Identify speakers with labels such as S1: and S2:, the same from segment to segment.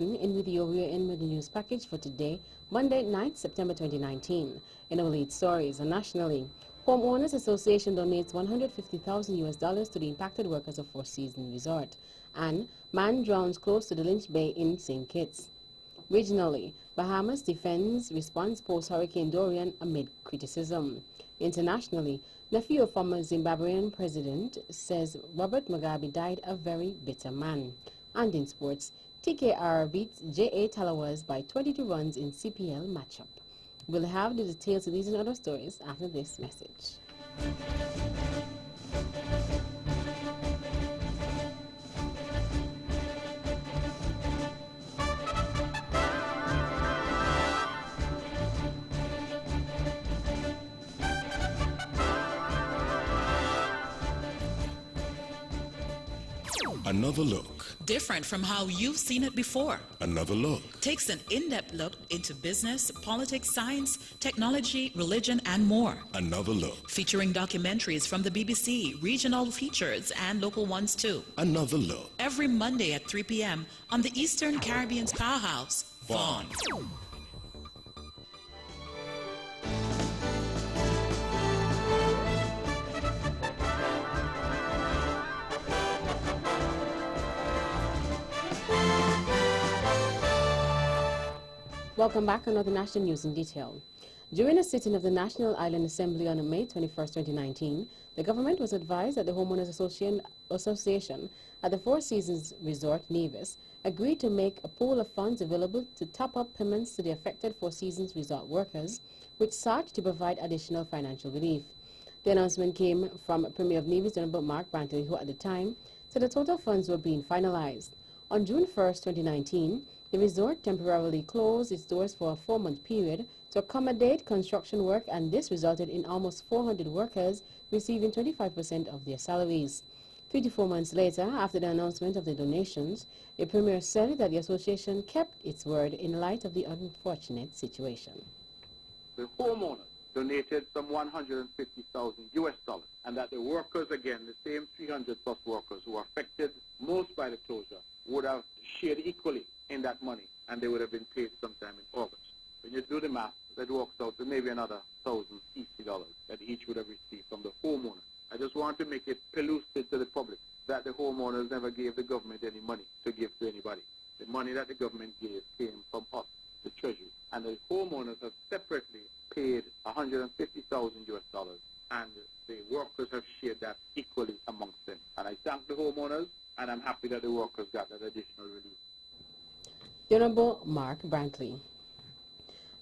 S1: In with you, we are in with the news package for today, Monday night, September 2019. In our lead stories, nationally, Homeowners Association donates $150,000 to the impacted workers of Four Seasons Resort, and man drowns close to the Lynch Bay in St. Kitts. Regionally, Bahamas defends response post-Hurricane Dorian amid criticism. Internationally, nephew of former Zimbabwean president says Robert Mugabe died a very bitter man. And in sports, TKR beats J.A. Talawas by 22 runs in CPL matchup. We'll have the details of these and other stories after this message.
S2: Another look.
S3: Different from how you've seen it before.
S2: Another look.
S3: Takes an in-depth look into business, politics, science, technology, religion, and more.
S2: Another look.
S3: Featuring documentaries from the BBC, regional features, and local ones too.
S2: Another look.
S3: Every Monday at 3 p.m. on the Eastern Caribbean's powerhouse, Vaughan.
S1: Welcome back. Another national news in detail. During a sitting of the National Island Assembly on May 21, 2019, the government was advised that the Homeowners Association at the Four Seasons Resort, Nevis, agreed to make a pool of funds available to top up payments to the affected Four Seasons Resort workers, which sought to provide additional financial relief. The announcement came from Premier of Nevis, Honorable Mark Brantley, who at the time said the total funds were being finalized. On June 1, 2019, the resort temporarily closed its doors for a 4-month period to accommodate construction work, and this resulted in almost 400 workers receiving 25% of their salaries. 3 to 4 months later, after the announcement of the donations, the Premier said that the association kept its word in light of the unfortunate situation.
S4: The homeowners donated some 150,000 US dollars, and that the workers, again, the same 300 plus workers who were affected most by the closure, would have shared equally in that money, and they would have been paid sometime in August. When you do the math, that works out to maybe another $1,000 that each would have received from the homeowner. I just want to make it elucidate to the public that the homeowners never gave the government any money to give to anybody. The money that the government gave came from us, the Treasury, and the homeowners have separately paid 150,000 US dollars, and the workers have shared that equally amongst them. And I thank the homeowners, and I'm happy that the workers got that additional relief.
S1: The Honorable Mark Brantley.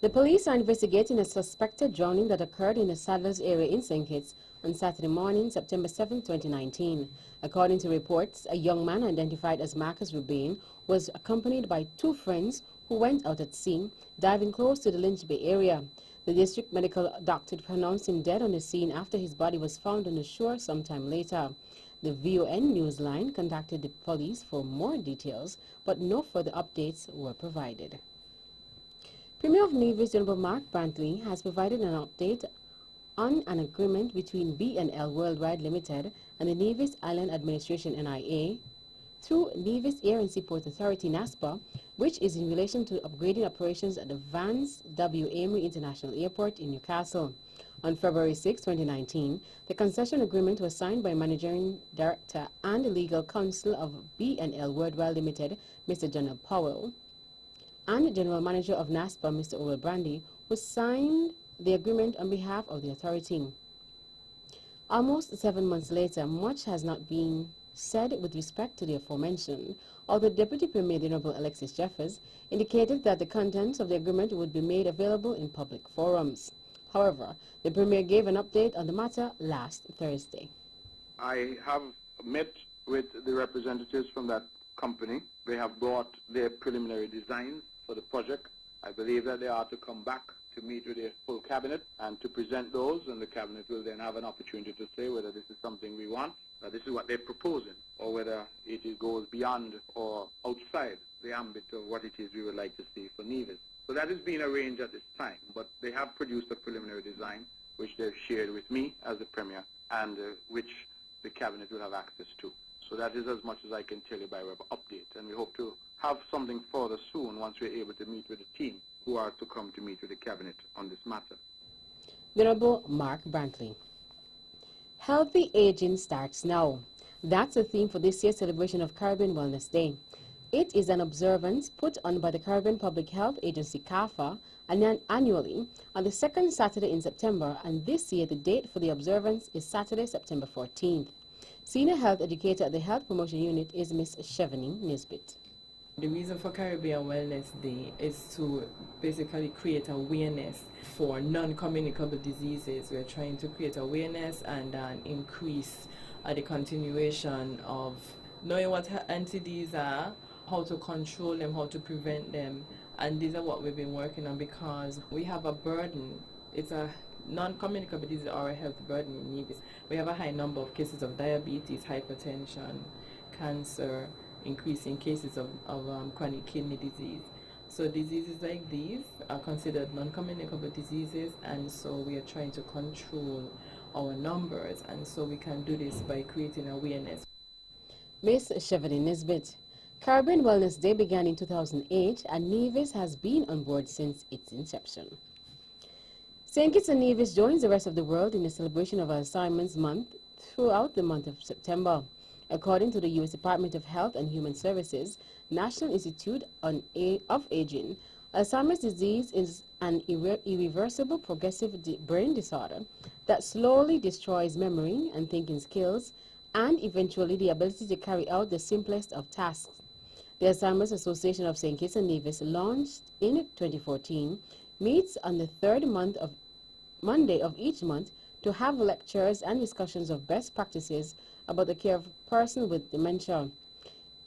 S1: The police are investigating a suspected drowning that occurred in the Saddlers area in St. Kitts on Saturday morning, September 7, 2019. According to reports, a young man identified as Marcus Rubain was accompanied by 2 friends who went out at sea, diving close to the Lynch Bay area. The district medical doctor pronounced him dead on the scene after his body was found on the shore sometime later. The VON Newsline contacted the police for more details, but no further updates were provided. Premier of Nevis, Honorable Mark Brantley, has provided an update on an agreement between B&L Worldwide Limited and the Nevis Island Administration NIA through Nevis Air and Seaport Authority NASPA, which is in relation to upgrading operations at the Vance W. Amory International Airport in Newcastle. On February 6, 2019, the concession agreement was signed by Managing Director and Legal Counsel of B&L Worldwide Limited, Mr. John Powell, and General Manager of NASPA, Mr. Owen Brandy, who signed the agreement on behalf of the authority. Almost 7 months later, much has not been said with respect to the aforementioned, although Deputy Premier, the Honorable Alexis Jeffers, indicated that the contents of the agreement would be made available in public forums. However, the Premier gave an update on the matter last Thursday.
S4: I have met with the representatives from that company. They have brought their preliminary designs for the project. I believe that they are to come back to meet with their full cabinet and to present those, and the cabinet will then have an opportunity to say whether this is something we want, this is what they're proposing, or whether it goes beyond or outside the ambit of what it is we would like to see for Nevis. So that is being arranged at this time, but they have produced a preliminary design which they've shared with me as the Premier, and which the Cabinet will have access to. So that is as much as I can tell you by way of update. And we hope to have something further soon once we're able to meet with the team who are to come to meet with the Cabinet on this matter.
S1: The Honorable Mark Brantley. Healthy aging starts now. That's the theme for this year's celebration of Caribbean Wellness Day. It is an observance put on by the Caribbean Public Health Agency, CARPHA, annually on the second Saturday in September, and this year the date for the observance is Saturday, September 14th. Senior Health Educator at the Health Promotion Unit is Ms. Chevany Nisbet.
S5: The reason for Caribbean Wellness Day is to basically create awareness for non-communicable diseases. We're trying to create awareness and increase the continuation of knowing what NCDs are, how to control them, how to prevent them. And these are what we've been working on because we have a burden. It's a non-communicable disease or a health burden in Nevis. We have a high number of cases of diabetes, hypertension, cancer, increasing cases of chronic kidney disease. So diseases like these are considered non-communicable diseases, and so we are trying to control our numbers, and so we can do this by creating awareness.
S1: Ms. Chevany Nisbet. Caribbean Wellness Day began in 2008, and Nevis has been on board since its inception. St. Kitts and Nevis joins the rest of the world in the celebration of Alzheimer's Month throughout the month of September. According to the U.S. Department of Health and Human Services, National Institute of Aging, Alzheimer's disease is an irreversible progressive brain disorder that slowly destroys memory and thinking skills and eventually the ability to carry out the simplest of tasks. The Alzheimer's Association of St. Kitts and Nevis, launched in 2014, meets on the third Monday of each month to have lectures and discussions of best practices about the care of a person with dementia.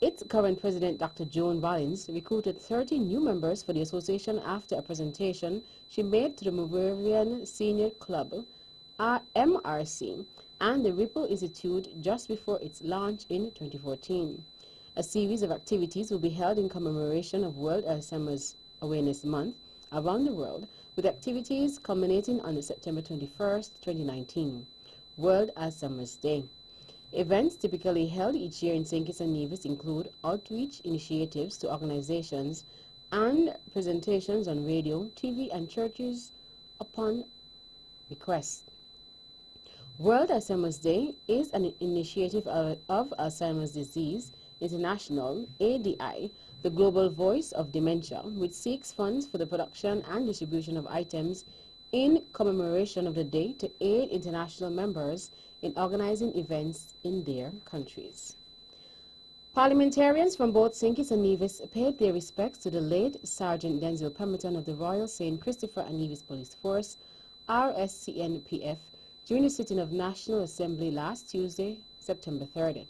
S1: Its current president, Dr. Joan Ballins, recruited 30 new members for the association after a presentation she made to the Moravian Senior Club, MRC, and the Ripple Institute just before its launch in 2014. A series of activities will be held in commemoration of World Alzheimer's Awareness Month around the world, with activities culminating on September 21st, 2019, World Alzheimer's Day. Events typically held each year in St. Kitts and Nevis include outreach initiatives to organizations and presentations on radio, TV, and churches upon request. World Alzheimer's Day is an initiative of Alzheimer's Disease International, ADI, the global voice of dementia, which seeks funds for the production and distribution of items in commemoration of the day to aid international members in organizing events in their countries. Parliamentarians from both St. Kitts and Nevis paid their respects to the late Sergeant Denzel Pemberton of the Royal St. Christopher and Nevis Police Force, RSCNPF, during the sitting of National Assembly last Tuesday, September 3rd.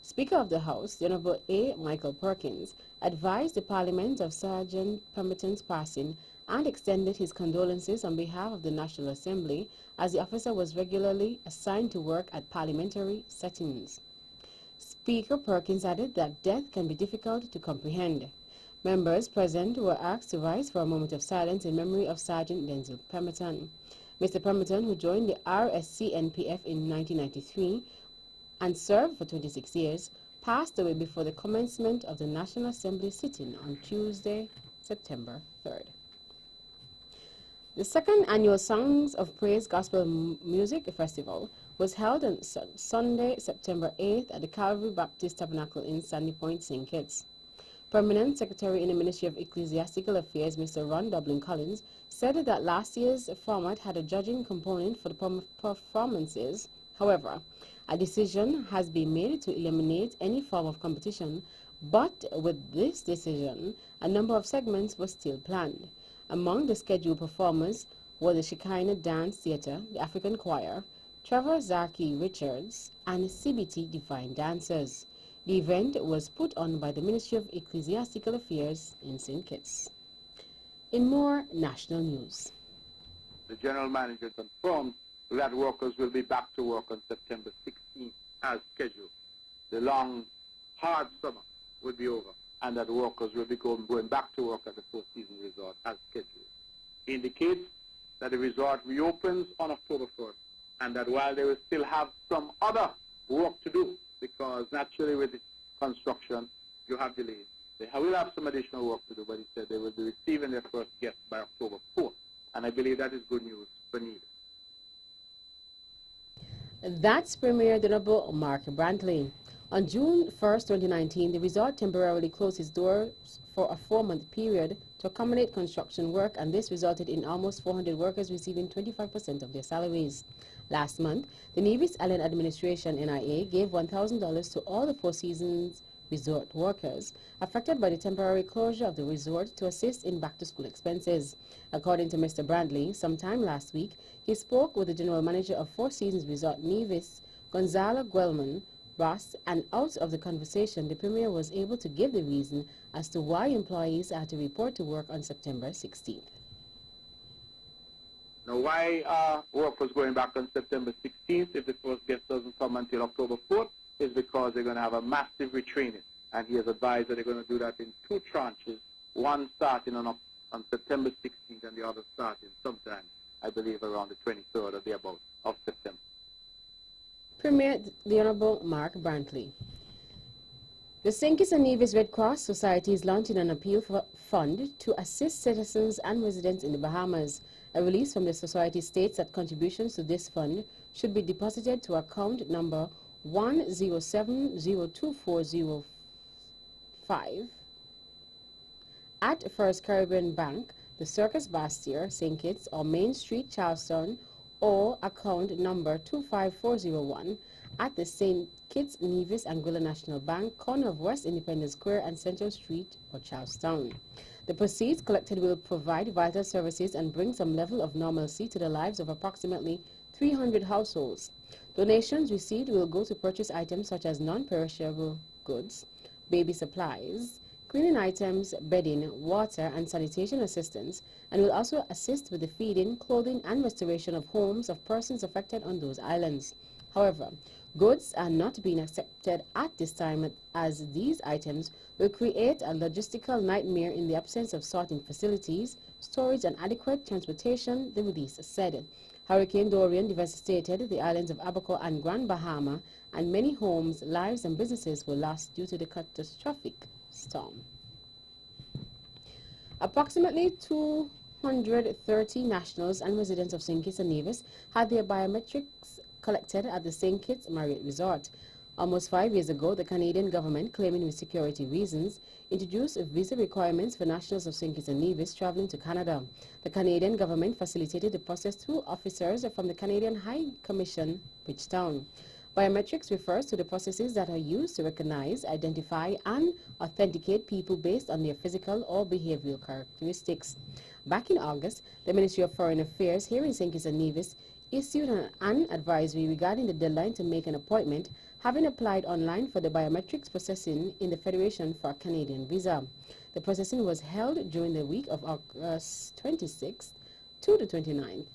S1: Speaker of the House, the Honorable A. Michael Perkins, advised the Parliament of Sergeant Pemberton's passing and extended his condolences on behalf of the National Assembly, as the officer was regularly assigned to work at parliamentary settings. Speaker Perkins added that death can be difficult to comprehend. Members present were asked to rise for a moment of silence in memory of Sergeant Denzel Pemberton. Mr. Pemberton, who joined the RSCNPF in 1993 and served for 26 years, passed away before the commencement of the National Assembly sitting on Tuesday, September 3rd. The second annual Songs of Praise Gospel Music Festival was held on Sunday, September 8th at the Calvary Baptist Tabernacle in Sandy Point, St. Kitts. Permanent Secretary in the Ministry of Ecclesiastical Affairs, Mr. Ron Dublin Collins, said that last year's format had a judging component for the performances. However, a decision has been made to eliminate any form of competition, but with this decision, a number of segments were still planned. Among the scheduled performers were the Shekinah Dance Theatre, the African Choir, Trevor Zaki Richards, and CBT Divine Dancers. The event was put on by the Ministry of Ecclesiastical Affairs in St. Kitts. In more national news,
S4: The General Manager confirmed that workers will be back to work on September 16th as scheduled. The long, hard summer will be over, and that workers will be going back to work at the Four Seasons Resort as scheduled. He indicates that the resort reopens on October 1st, and that while they will still have some other work to do, because naturally with the construction, you have delays. They will have some additional work to do, but he said they will be receiving their first guest by October 4th. And I believe that is good news for Nevis.
S1: That's Premier Honorable Mark Brantley. On June 1st, 2019, the resort temporarily closed its doors for a 4-month period to accommodate construction work, and this resulted in almost 400 workers receiving 25% of their salaries. Last month, the Nevis Island Administration, NIA, gave $1,000 to all the Four Seasons resort workers affected by the temporary closure of the resort to assist in back-to-school expenses. According to Mr. Brantley, sometime last week, he spoke with the general manager of Four Seasons Resort Nevis, Gonzalo Guelman Ross, and out of the conversation, the Premier was able to give the reason as to why employees had to report to work on September 16th.
S4: Now, why are workers going back on September 16th if the first guest doesn't come until October 4th? Is because they're going to have a massive retraining. And he has advised that they're going to do that in 2 tranches, one starting on September 16th and the other starting sometime, I believe, around the 23rd or thereabouts of September.
S1: Premier the Honorable Mark Brantley. The St. Kitts and Nevis Red Cross Society is launching an appeal fund to assist citizens and residents in the Bahamas. A release from the society states that contributions to this fund should be deposited to account number 1070240 at First Caribbean Bank, the Circus Bastier, St. Kitts, or Main Street, Charleston, or account number 25401 at the St. Kitts, Nevis, Anguilla National Bank, corner of West Independence Square and Central Street, or Charlestown. The proceeds collected will provide vital services and bring some level of normalcy to the lives of approximately 300 households. Donations received will go to purchase items such as non-perishable goods, baby supplies, cleaning items, bedding, water, and sanitation assistance, and will also assist with the feeding, clothing, and restoration of homes of persons affected on those islands. However, goods are not being accepted at this time, as these items will create a logistical nightmare in the absence of sorting facilities, storage, and adequate transportation, the release said. Hurricane Dorian devastated the islands of Abaco and Grand Bahama, and many homes, lives, and businesses were lost due to the catastrophic storm. Approximately 230 nationals and residents of St. Kitts and Nevis had their biometrics collected at the St. Kitts Marriott Resort. Almost 5 years ago, the Canadian government, claiming with security reasons, introduced visa requirements for nationals of St. Kitts and Nevis traveling to Canada. The Canadian government facilitated the process through officers from the Canadian High Commission, Bridgetown. Biometrics refers to the processes that are used to recognize, identify, and authenticate people based on their physical or behavioral characteristics. Back in August, the Ministry of Foreign Affairs here in St. Kitts and Nevis issued an advisory regarding the deadline to make an appointment, having applied online for the biometrics processing in the Federation for a Canadian visa. The processing was held during the week of August 26th to the 29th.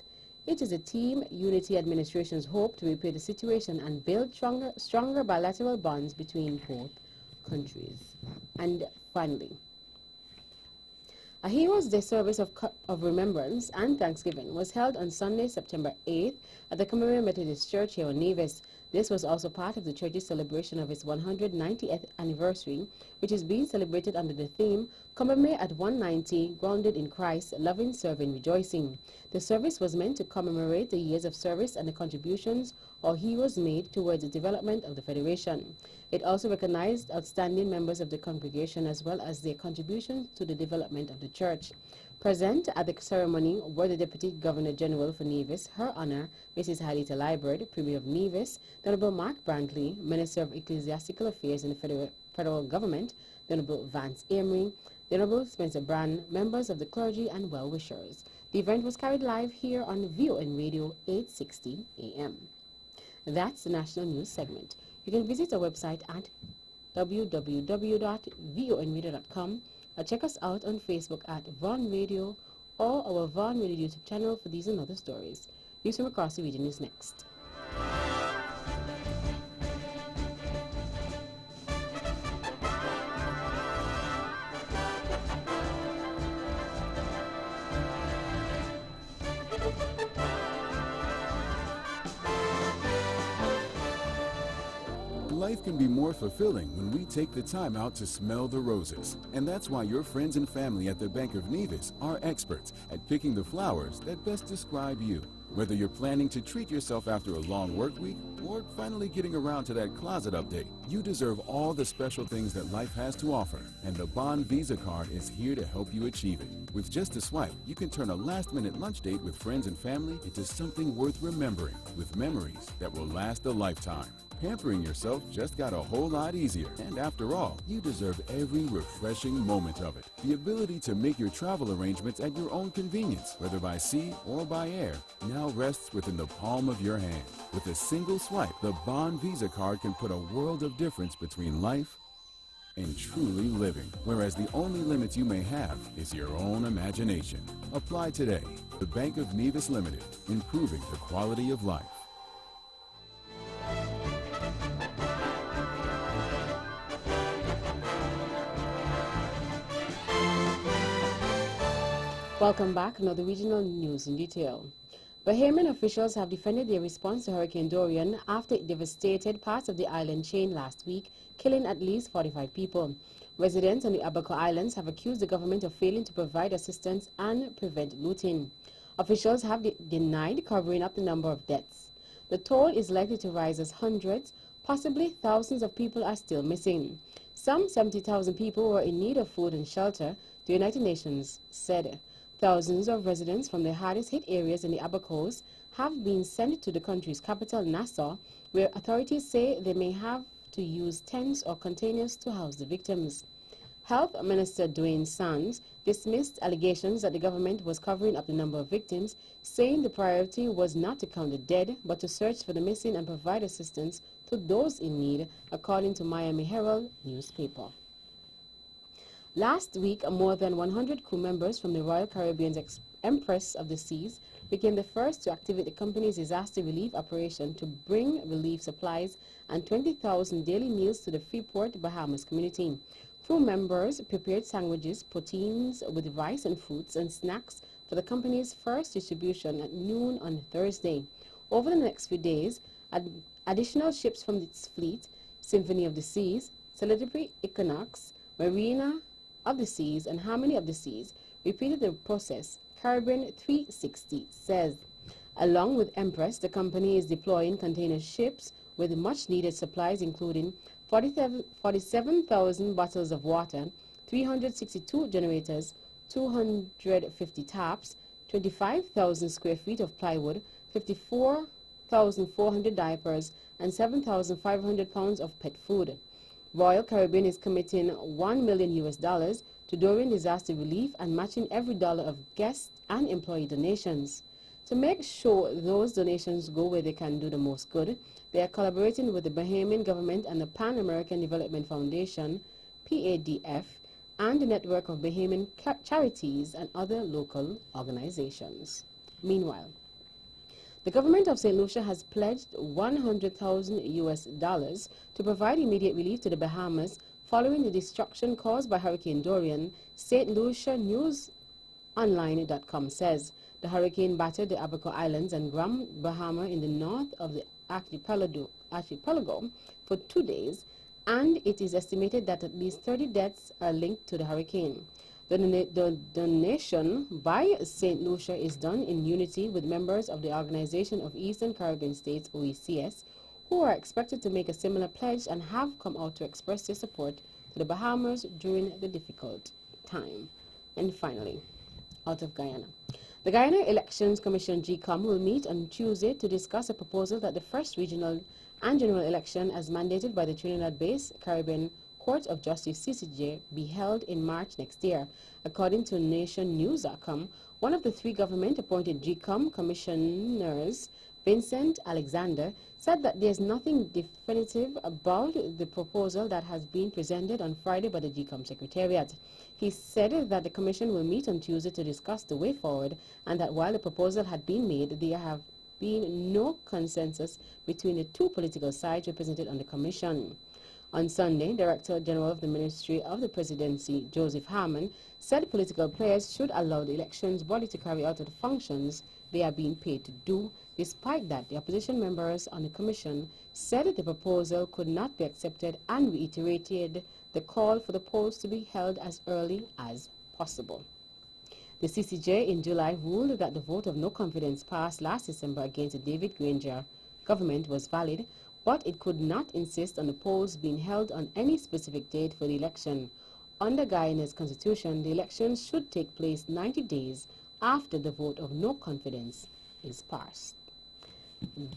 S1: It is a Team Unity administration's hope to repair the situation and build stronger bilateral bonds between both countries. And finally, a Heroes Day service of remembrance and thanksgiving was held on Sunday, September 8th at the Commemorative Methodist Church here in Nevis. This was also part of the church's celebration of its 190th anniversary, which is being celebrated under the theme, Commemorate at 190, Grounded in Christ, Loving, Serving, Rejoicing. The service was meant to commemorate the years of service and the contributions our heroes made towards the development of the Federation. It also recognized outstanding members of the congregation as well as their contributions to the development of the church. Present at the ceremony were the Deputy Governor General for Nevis, Her Honor Mrs. Halita Liburd, Premier of Nevis, the Honorable Mark Brantley, Minister of Ecclesiastical Affairs in the Federal Government, the Honorable Vance Amory, the Honorable Spencer Brand, members of the clergy, and well-wishers. The event was carried live here on VON Radio 860 AM. That's the national news segment. You can visit our website at www.vonradio.com or check us out on Facebook at Von Radio or our Von Radio YouTube channel for these and other stories. News from across the region is next.
S6: Life can be more fulfilling when we take the time out to smell the roses. And that's why your friends and family at the Bank of Nevis are experts at picking the flowers that best describe you. Whether you're planning to treat yourself after a long work week or finally getting around to that closet update, you deserve all the special things that life has to offer, and the Bond Visa card is here to help you achieve it. With just a swipe, you can turn a last-minute lunch date with friends and family into something worth remembering, with memories that will last a lifetime. Pampering yourself just got a whole lot easier, and after all, you deserve every refreshing moment of it. The ability to make your travel arrangements at your own convenience, whether by sea or by air, now rests within the palm of your hand. With a single swipe, the Bond Visa card can put a world of difference between life and truly living, whereas the only limit you may have is your own imagination. Apply today. The Bank of Nevis Limited, improving the quality of life.
S1: Welcome back. Now the regional news in detail. Bahamian officials have defended their response to Hurricane Dorian after it devastated parts of the island chain last week, killing at least 45 people. Residents on the Abaco Islands have accused the government of failing to provide assistance and prevent looting. Officials have denied covering up the number of deaths. The toll is likely to rise as hundreds, possibly thousands of people are still missing. Some 70,000 people were in need of food and shelter, the United Nations said. Thousands of residents from the hardest hit areas in the Abacos have been sent to the country's capital, Nassau, where authorities say they may have to use tents or containers to house the victims. Health Minister Dwayne Sands dismissed allegations that the government was covering up the number of victims, saying the priority was not to count the dead, but to search for the missing and provide assistance to those in need, according to Miami Herald newspaper. Last week, more than 100 crew members from the Royal Caribbean's Empress of the Seas became the first to activate the company's disaster relief operation to bring relief supplies and 20,000 daily meals to the Freeport, Bahamas community. Crew members prepared sandwiches, proteins with rice and fruits and snacks for the company's first distribution at noon on Thursday. Over the next few days, additional ships from its fleet, Symphony of the Seas, Celebrity Equinox, Marina of the Seas, and Harmony of the Seas, repeated the process, Caribbean 360 says. Along with Empress, the company is deploying container ships with much-needed supplies, including 47,000 bottles of water, 362 generators, 250 taps, 25,000 square feet of plywood, 54,400 diapers, and 7,500 pounds of pet food. Royal Caribbean is committing $1 million to Dorian disaster relief and matching every dollar of guest and employee donations. To make sure those donations go where they can do the most good, they are collaborating with the Bahamian government and the Pan American Development Foundation, PADF, and the network of Bahamian charities and other local organizations. Meanwhile, the government of St. Lucia has pledged $100,000 to provide immediate relief to the Bahamas following the destruction caused by Hurricane Dorian, St. Lucia News Online.com says. The hurricane battered the Abaco Islands and Grand Bahama in the north of the archipelago for 2 days, and it is estimated that at least 30 deaths are linked to the hurricane. The donation by St. Lucia is done in unity with members of the Organization of Eastern Caribbean States, OECS, who are expected to make a similar pledge and have come out to express their support to the Bahamas during the difficult time. And finally, out of Guyana. The Guyana Elections Commission, GCOM, will meet on Tuesday to discuss a proposal that the first regional and general election, as mandated by the Trinidad-based Caribbean Court of Justice, CCJ, be held in March next year. According to nationnews.com, one of the 3 government-appointed GCOM commissioners, Vincent Alexander, said that there's nothing definitive about the proposal that has been presented on Friday by the GCOM Secretariat. He said that the Commission will meet on Tuesday to discuss the way forward, and that while the proposal had been made, there have been no consensus between the 2 political sides represented on the Commission. On Sunday, Director General of the Ministry of the Presidency, Joseph Harmon, said political players should allow the elections body to carry out the functions they are being paid to do, Despite that, the opposition members on the commission said that the proposal could not be accepted and reiterated the call for the polls to be held as early as possible. The CCJ in July ruled that the vote of no confidence passed last December against the David Granger government was valid, but it could not insist on the polls being held on any specific date for the election. Under Guyana's constitution, the election should take place 90 days after the vote of no confidence is passed.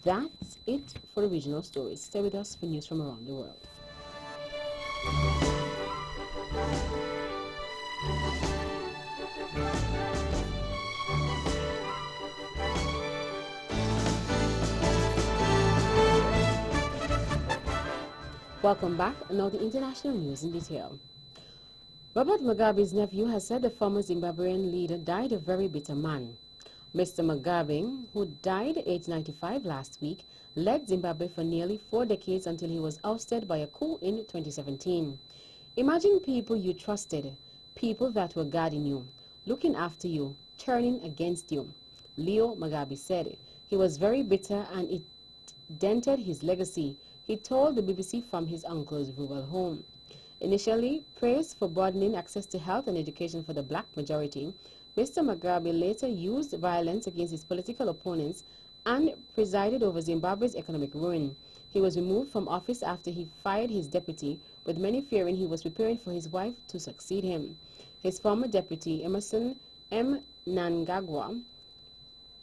S1: That's it for the regional stories. Stay with us for news from around the world. Welcome back. Now the international news in detail. Robert Mugabe's nephew has said the former Zimbabwean leader died a very bitter man. Mr. Mugabe, who died at age 95 last week, led Zimbabwe for nearly 4 decades until he was ousted by a coup in 2017. Imagine people you trusted, people that were guarding you, looking after you, turning against you. Leo Mugabe said he was very bitter and it dented his legacy. He told the BBC from his uncle's rural home. Initially praised for broadening access to health and education for the black majority, Mr. Mugabe later used violence against his political opponents and presided over Zimbabwe's economic ruin. He was removed from office after he fired his deputy, with many fearing he was preparing for his wife to succeed him. His former deputy, Emerson M. Mnangagwa,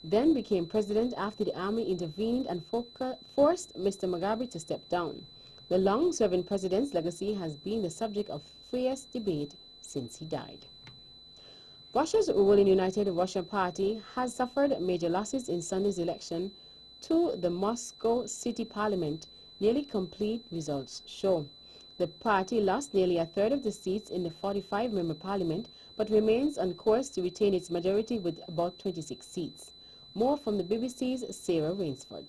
S1: then became president after the army intervened and forced Mr. Mugabe to step down. The long-serving president's legacy has been the subject of fierce debate since he died. Russia's ruling United Russia Party has suffered major losses in Sunday's election to the Moscow City Parliament. Nearly complete results show. The party lost nearly a third of the seats in the 45-member parliament, but remains on course to retain its majority with about 26 seats. More from the BBC's Sarah Rainsford.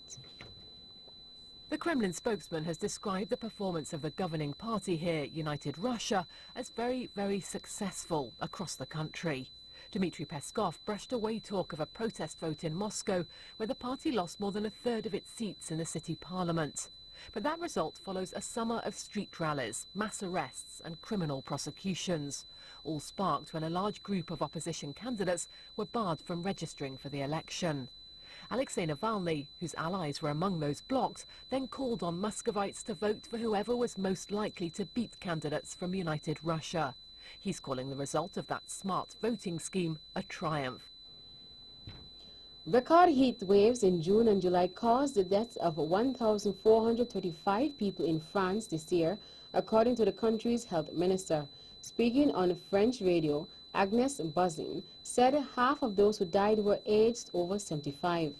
S7: The Kremlin spokesman has described the performance of the governing party here, United Russia, as very, very successful across the country. Dmitry Peskov brushed away talk of a protest vote in Moscow, where the party lost more than a third of its seats in the city parliament. But that result follows a summer of street rallies, mass arrests and criminal prosecutions, all sparked when a large group of opposition candidates were barred from registering for the election. Alexei Navalny, whose allies were among those blocked, then called on Muscovites to vote for whoever was most likely to beat candidates from United Russia. He's calling the result of that smart voting scheme a triumph.
S1: Record heat waves in June and July caused the deaths of 1,435 people in France this year, according to the country's health minister. Speaking on French radio, Agnès Buzyn said half of those who died were aged over 75.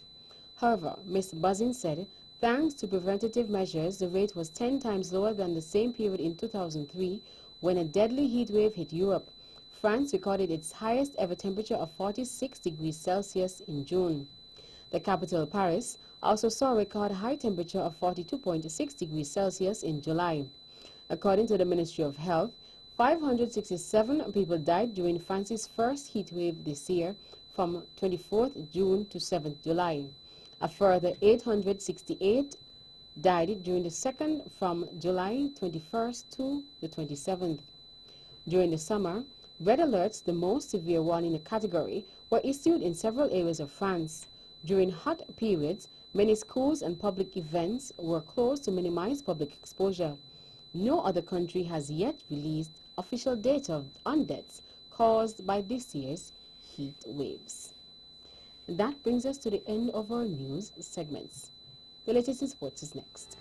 S1: However, Ms. Buzyn said, thanks to preventative measures, the rate was 10 times lower than the same period in 2003, when a deadly heat wave hit Europe. France recorded its highest ever temperature of 46 degrees Celsius in June. The capital, Paris, also saw a record high temperature of 42.6 degrees Celsius in July. According to the Ministry of Health, 567 people died during France's first heat wave this year, from 24th June to 7th July. A further 868 died during the second, from July 21st to the 27th. During the summer, red alerts, the most severe one in the category, were issued in several areas of France. During hot periods, many schools and public events were closed to minimize public exposure. No other country has yet released official data on deaths caused by this year's heat waves. And that brings us to the end of our news segments. The latest in sports is next.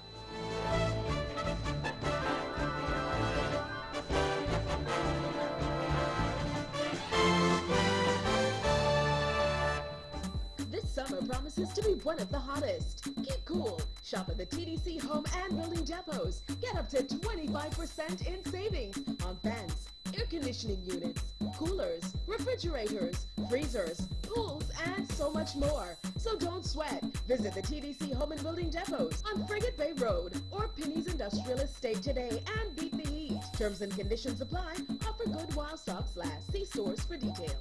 S8: Summer promises to be one of the hottest. Keep cool. Shop at the TDC Home and Building Depots. Get up to 25% in savings on fans, air conditioning units, coolers, refrigerators, freezers, pools, and so much more. So don't sweat. Visit the TDC Home and Building Depots on Frigate Bay Road or Penny's Industrial Estate today and beat the heat. Terms and conditions apply. Offer good while stocks last. See stores for details.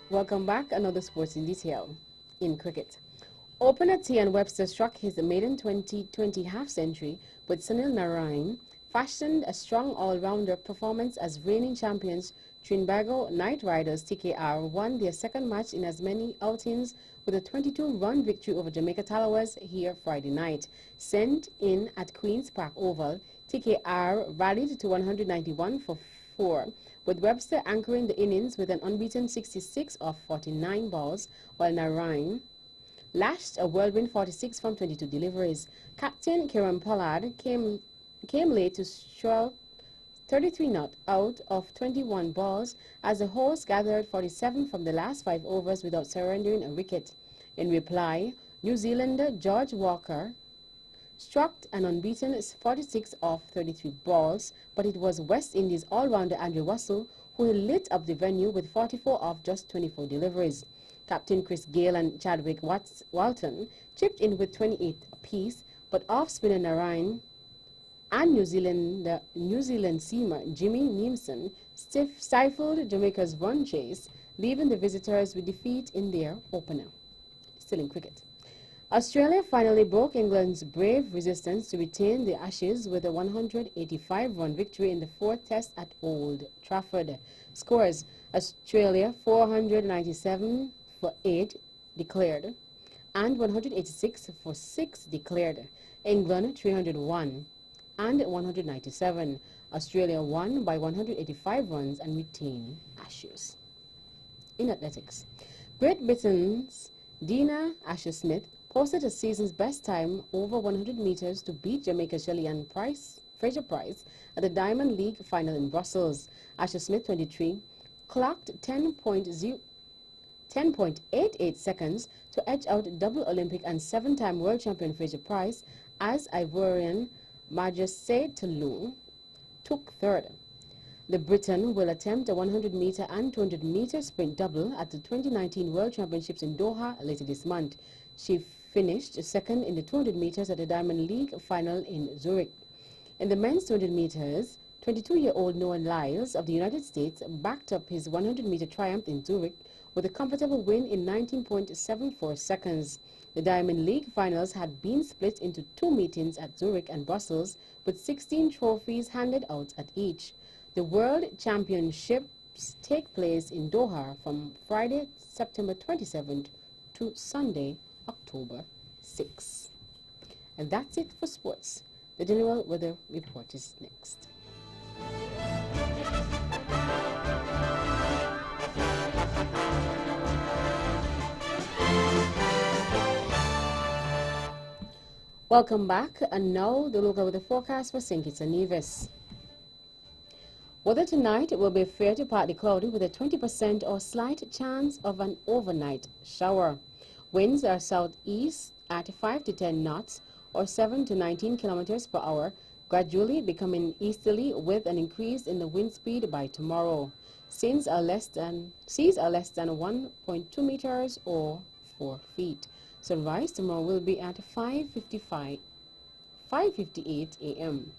S1: Welcome back. Another sports in detail. In cricket, opener Tian Webster struck his maiden 2020 half-century, but Sunil Narine fashioned a strong all-rounder performance as reigning champions Trinbago Knight Riders TKR won their second match in as many outings with a 22-run victory over Jamaica Tallawahs here Friday night. Sent in at Queen's Park Oval, TKR rallied to 191 for 4, with Webster anchoring the innings with an unbeaten 66 off 49 balls, while Narine lashed a whirlwind 46 from 22 deliveries. Captain Kieran Pollard came late to stroke 33 not out of 21 balls as the hosts gathered 47 from the last 5 overs without surrendering a wicket. In reply, New Zealander George Walker struck an unbeaten 46 off 33 balls, but it was West Indies all-rounder Andrew Russell who lit up the venue with 44 off just 24 deliveries. Captain Chris Gale and Chadwick Walton chipped in with 28 apiece, but off-spinner Narine and New Zealand seamer Jimmy Neamson stifled Jamaica's run chase, leaving the visitors with defeat in their opener. Still in cricket, Australia finally broke England's brave resistance to retain the Ashes with a 185-run victory in the 4th Test at Old Trafford. Scores: Australia 497 for 8 declared and 186 for 6 declared. England 301 and 197. Australia won by 185 runs and retained Ashes. In athletics, Great Britain's Dina Asher-Smith posted a season's best time over 100 meters to beat Jamaica's Shelley-Ann Fraser-Price at the Diamond League final in Brussels. Asher-Smith, 23, clocked 10.88 seconds to edge out double Olympic and 7-time world champion Fraser-Price as Ivorian Majesté Toulouse took third. The Briton will attempt a 100-meter and 200-meter sprint double at the 2019 World Championships in Doha later this month. She finished second in the 200 meters at the Diamond League final in Zurich. In the men's 200 meters, 22-year-old Noah Lyles of the United States backed up his 100-meter triumph in Zurich with a comfortable win in 19.74 seconds. The Diamond League finals had been split into 2 meetings at Zurich and Brussels, with 16 trophies handed out at each. The World Championships take place in Doha from Friday, September 27th to Sunday, October 6th. And that's it for sports. The General Weather Report is next. Welcome back, and now the local weather forecast for St. Kitts and Nevis. Weather tonight will be fair to partly cloudy with a 20% or slight chance of an overnight shower. Winds are southeast at 5 to 10 knots or 7 to 19 kilometers per hour, gradually becoming easterly with an increase in the wind speed by tomorrow. Seas are less than 1.2 meters or 4 feet. Sunrise tomorrow will be at 5:58 a.m.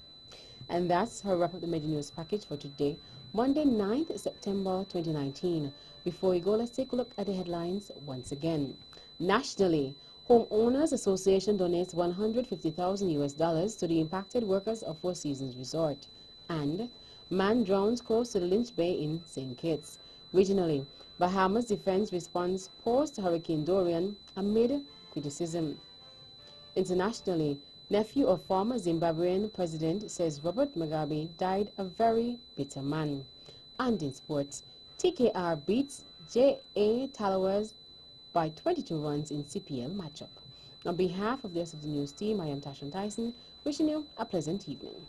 S1: And that's her wrap up the Media News package for today, Monday, 9th September 2019. Before we go, let's take a look at the headlines once again. Nationally, Homeowners Association donates $150,000 to the impacted workers of Four Seasons Resort. And man drowns close to the Lynch Bay in St. Kitts. Regionally, Bahamas defense response post-Hurricane Dorian amid criticism. Internationally, nephew of former Zimbabwean president says Robert Mugabe died a very bitter man. And in sports, TKR beats J.A. Tallawahs by 22 runs in CPL matchup. On behalf of the rest of the news team, I am Tashan Tyson, wishing you a pleasant evening.